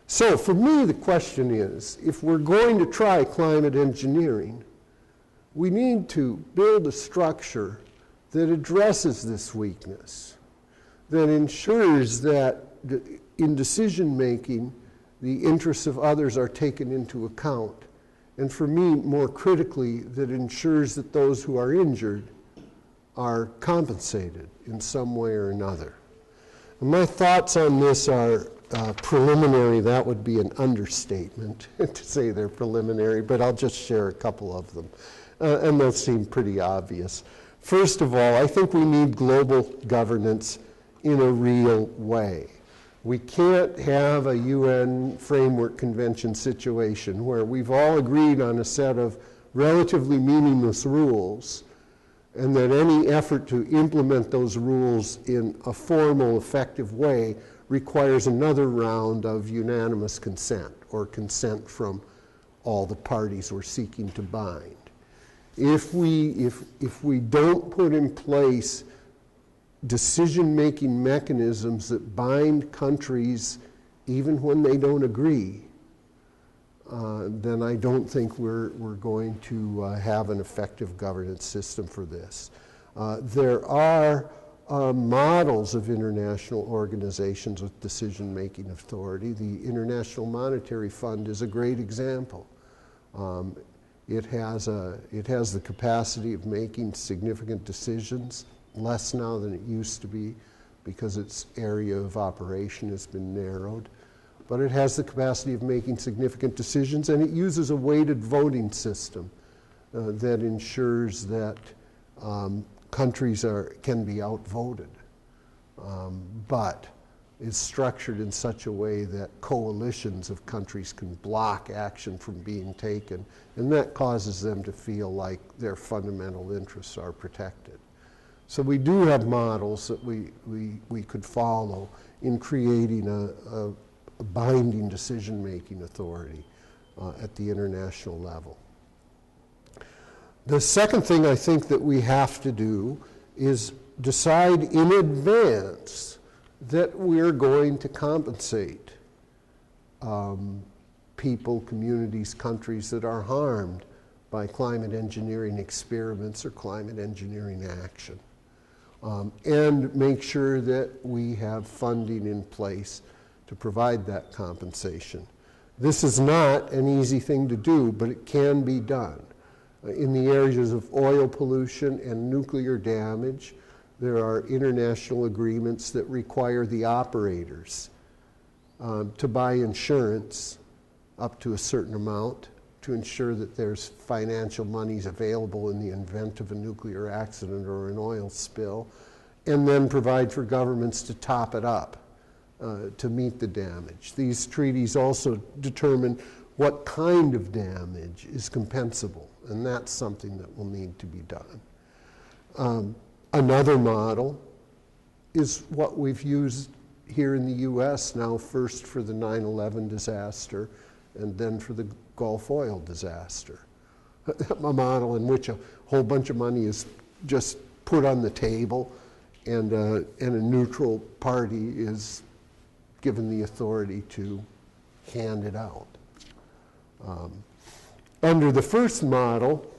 So for me, the question is, if we're going to try climate engineering, we need to build a structure that addresses this weakness, that ensures that in decision making, the interests of others are taken into account. And for me, more critically, that ensures that those who are injured are compensated in some way or another. And my thoughts on this are preliminary. That would be an understatement to say they're preliminary, but I'll just share a couple of them. And those seem pretty obvious. First of all, I think we need global governance in a real way. We can't have a UN Framework Convention situation where we've all agreed on a set of relatively meaningless rules, and that any effort to implement those rules in a formal, effective way requires another round of unanimous consent, or consent from all the parties we're seeking to bind. If we don't put in place decision-making mechanisms that bind countries even when they don't agree, then I don't think we're going to have an effective governance system for this. There are models of international organizations with decision-making authority. The International Monetary Fund is a great example. It has the capacity of making significant decisions, less now than it used to be because its area of operation has been narrowed. But it has the capacity of making significant decisions, and it uses a weighted voting system that ensures that countries can be outvoted, but is structured in such a way that coalitions of countries can block action from being taken, and that causes them to feel like their fundamental interests are protected. So we do have models that we could follow in creating a binding decision-making authority at the international level. The second thing I think that we have to do is decide in advance that we're going to compensate people, communities, countries that are harmed by climate engineering experiments or climate engineering action. And make sure that we have funding in place to provide that compensation. This is not an easy thing to do, but it can be done. In the areas of oil pollution and nuclear damage, there are international agreements that require the operators to buy insurance up to a certain amount to ensure that there's financial monies available in the event of a nuclear accident or an oil spill, and then provide for governments to top it up to meet the damage. These treaties also determine what kind of damage is compensable, and that's something that will need to be done. Another model is what we've used here in the US now, first for the 9/11 disaster and then for the Gulf oil disaster. A model in which a whole bunch of money is just put on the table and a neutral party is given the authority to hand it out. Under the first model,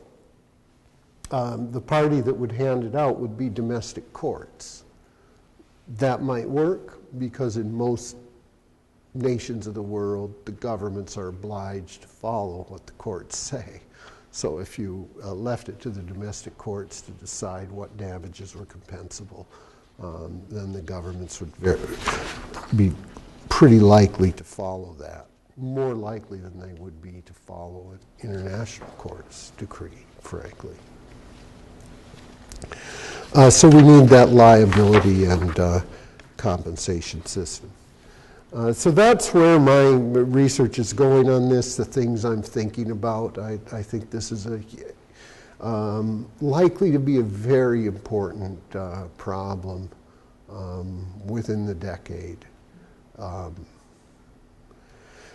the party that would hand it out would be domestic courts. That might work because in most nations of the world, the governments are obliged to follow what the courts say. So if you left it to the domestic courts to decide what damages were compensable, then the governments would be pretty likely to follow that. More likely than they would be to follow an international court's decree, frankly. So we need that liability and compensation system. So that's where my research is going on this, the things I'm thinking about. I think this is likely to be a very important problem within the decade.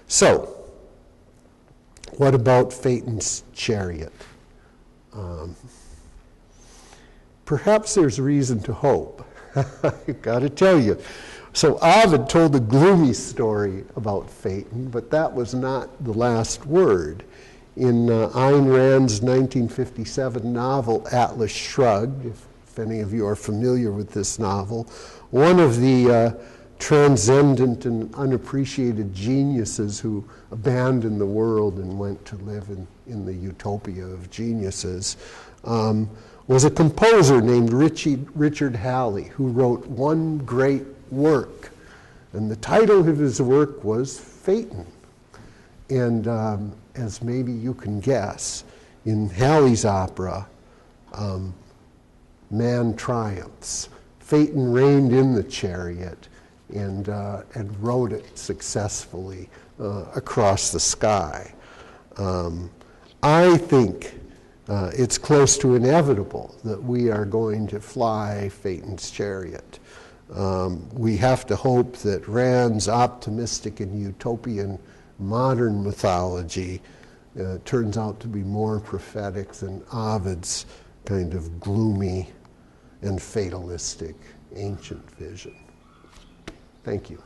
So, what about Phaeton's chariot? Perhaps there's reason to hope. I've got to tell you, So Ovid told a gloomy story about Phaeton, but that was not the last word. In Ayn Rand's 1957 novel, Atlas Shrugged, if any of you are familiar with this novel, one of the transcendent and unappreciated geniuses who abandoned the world and went to live in the utopia of geniuses was a composer named Richard Halley, who wrote one great work. And the title of his work was Phaeton. And as maybe you can guess, in Halley's opera, man triumphs. Phaeton reined in the chariot and rode it successfully across the sky. I think it's close to inevitable that we are going to fly Phaeton's chariot. We have to hope that Rand's optimistic and utopian modern mythology turns out to be more prophetic than Ovid's kind of gloomy and fatalistic ancient vision. Thank you.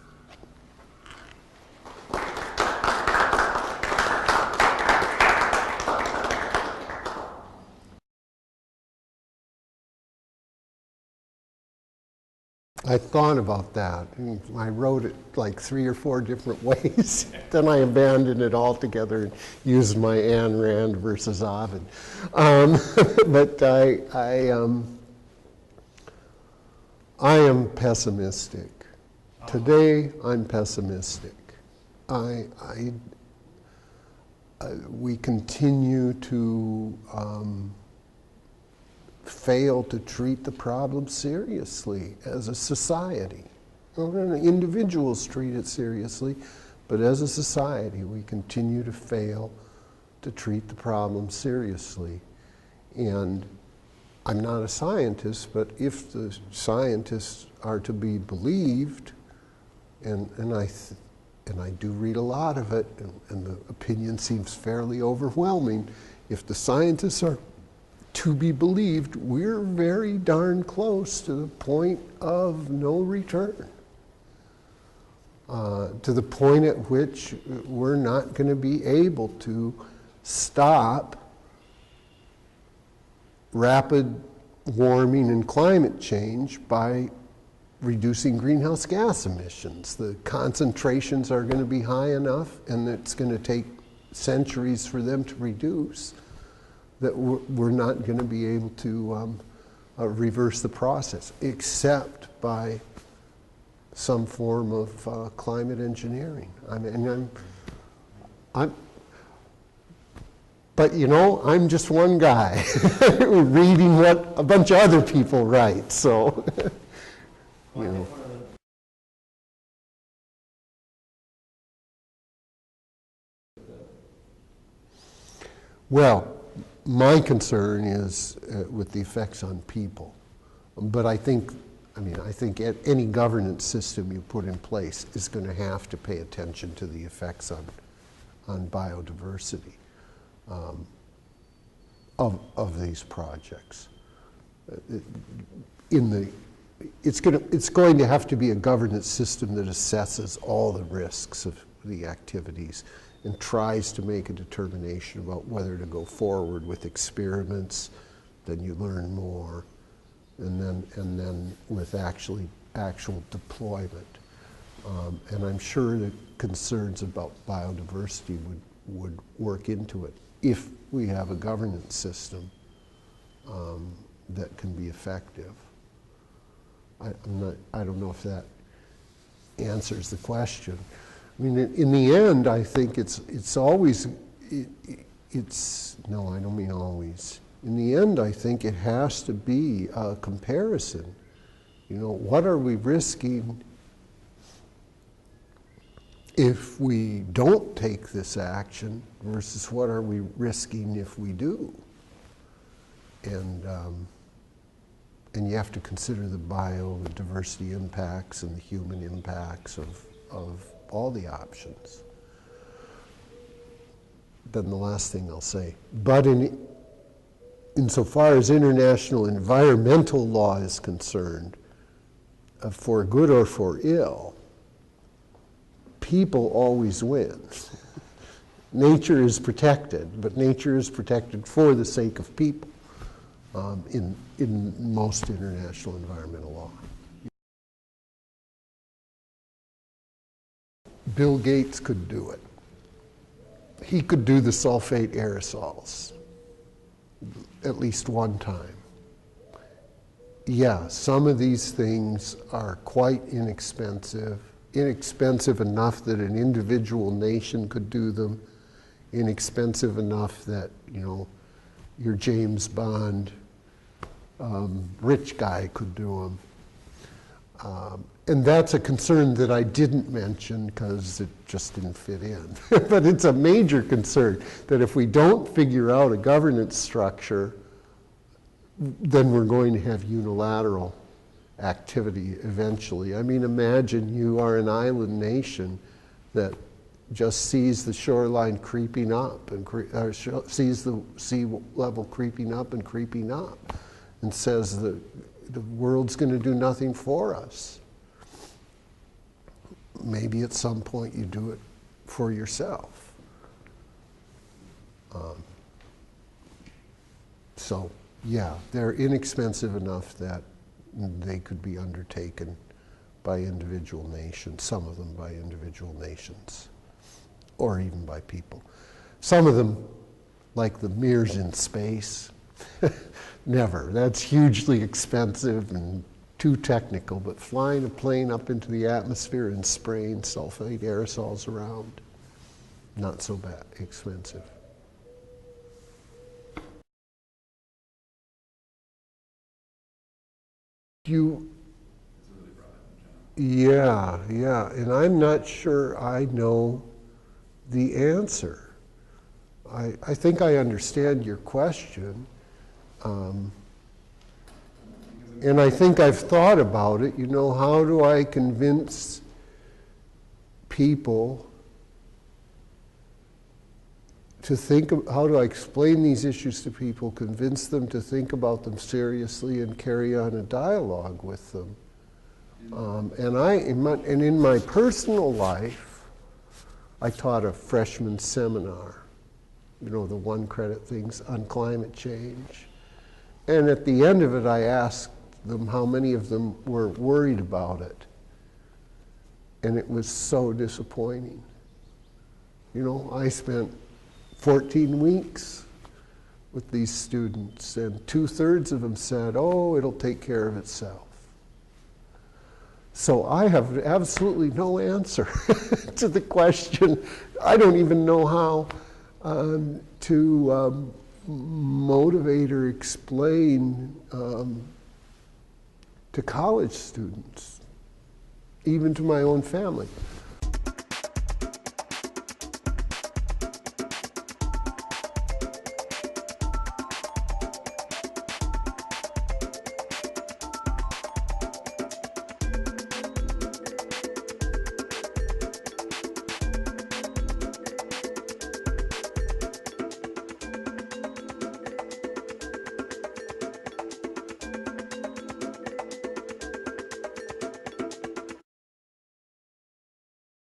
I thought about that. I wrote it like 3 or 4 different ways. Then I abandoned it altogether and used my Ayn Rand versus Ovid. But I am pessimistic. Today, I'm pessimistic. We continue to fail to treat the problem seriously as a society. Individuals treat it seriously, but as a society, we continue to fail to treat the problem seriously. And I'm not a scientist, but if the scientists are to be believed, and I do read a lot of it, and the opinion seems fairly overwhelming, if the scientists are to be believed, we're very darn close to the point of no return. To the point at which we're not going to be able to stop rapid warming and climate change by reducing greenhouse gas emissions. The concentrations are going to be high enough, and it's going to take centuries for them to reduce, that we're not going to be able to reverse the process, except by some form of climate engineering. But you know, I'm just one guy reading what a bunch of other people write, so, you know. Well, my concern is with the effects on people. But I think any governance system you put in place is going to have to pay attention to the effects on biodiversity of these projects. It's going to have to be a governance system that assesses all the risks of the activities and tries to make a determination about whether to go forward with experiments. Then you learn more, and then with actual deployment. And I'm sure that concerns about biodiversity would work into it if we have a governance system that can be effective. I don't know if that answers the question. I mean, in the end, I think it's always, no, I don't mean always. In the end, I think it has to be a comparison. You know, what are we risking if we don't take this action versus what are we risking if we do? And you have to consider the biodiversity impacts and the human impacts of all the options. Then the last thing I'll say, but insofar as international environmental law is concerned, for good or for ill, people always win. Nature is protected, but nature is protected for the sake of people in most international environmental law. Bill Gates could do it. He could do the sulfate aerosols at least one time. Yeah, some of these things are quite inexpensive enough that an individual nation could do them, inexpensive enough that, you know, your James Bond rich guy could do them. And that's a concern that I didn't mention because it just didn't fit in. But it's a major concern that if we don't figure out a governance structure, then we're going to have unilateral activity eventually. I mean, imagine you are an island nation that just sees the shoreline creeping up and sees the sea level creeping up and says that the world's going to do nothing for us. Maybe at some point you do it for yourself. So, yeah, they're inexpensive enough that they could be undertaken by individual nations, some of them by individual nations, or even by people. Some of them, like the mirrors in space, never. That's hugely expensive and too technical, but flying a plane up into the atmosphere and spraying sulfate aerosols around, not so bad, expensive. Yeah, and I'm not sure I know the answer. I think I understand your question. And I think I've thought about it, you know, how do I convince people to think of, how do I explain these issues to people, convince them to think about them seriously and carry on a dialogue with them. And in my personal life, I taught a freshman seminar, you know, the 1-credit things on climate change. And at the end of it, I asked them how many of them were worried about it. And it was so disappointing. You know, I spent 14 weeks with these students, and 2/3 of them said, oh, it'll take care of itself. So I have absolutely no answer to the question. I don't even know how to motivate or explain to college students, even to my own family.